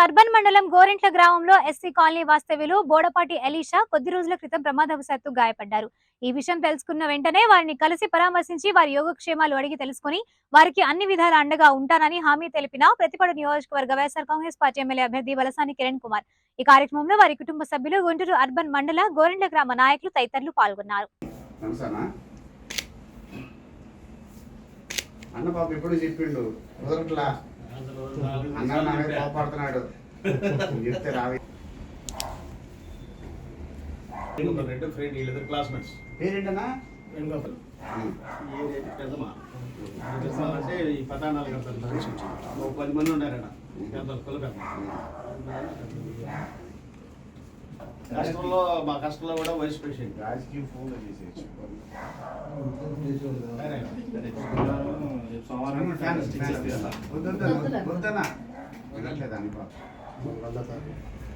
Urban మండలం గోరింట్ల గ్రామంలో SC colony వాస్తవ్యులు బోడపాటి ఎలీషా కొద్ది రోజుల క్రితం ప్రమాదవశాత్తు గాయపడ్డారు. ఈ విషయం తెలుసుకున్న వెంటనే వారిని కలిసి పరామర్శించి వారి యోగక్షేమాలు అడిగి తెలుసుకుని వారికి అన్ని విధాల అండగా ఉంటానని హామీ తెలిపిన ప్రతిపాడు నియోజకవర్గ వైఎస్ఆర్ కాంగ్రెస్ పార్టీ ఎమ్మెల్యే అభ్యర్థి వలసాని కిరణ్ కుమార్. ఈ కార్యక్రమంలో వారి కుటుంబ సభ్యులు, గుంటూరు అర్బన్ మండల గోరింట్ల గ్రామ నాయకులు తదితరులు పాల్గొన్నారు. అన్న పాప ఎప్పుడు చెప్పిండు కుదరట్లా అన్న నామే కోపడుతున్నాడు చెప్తే రావి రెండు ఫ్రెండ్ వీళ్ళిద్దరు క్లాస్మేట్స్. పేరేంటన్నా? వేణుగోపాల్. పెద్దమా అంటే ఈ పతానాలు కడతారు. ఒక 10 మంది ఉన్నారట పెద్దలు కుల పెద్ద. కష్టంలో మా కష్టంలో కూడా వయసు పేషెంట్ రాజకీయ ఫోన్లో చేసేయచ్చు. వద్దన్నా వినట్లేదా అని పాప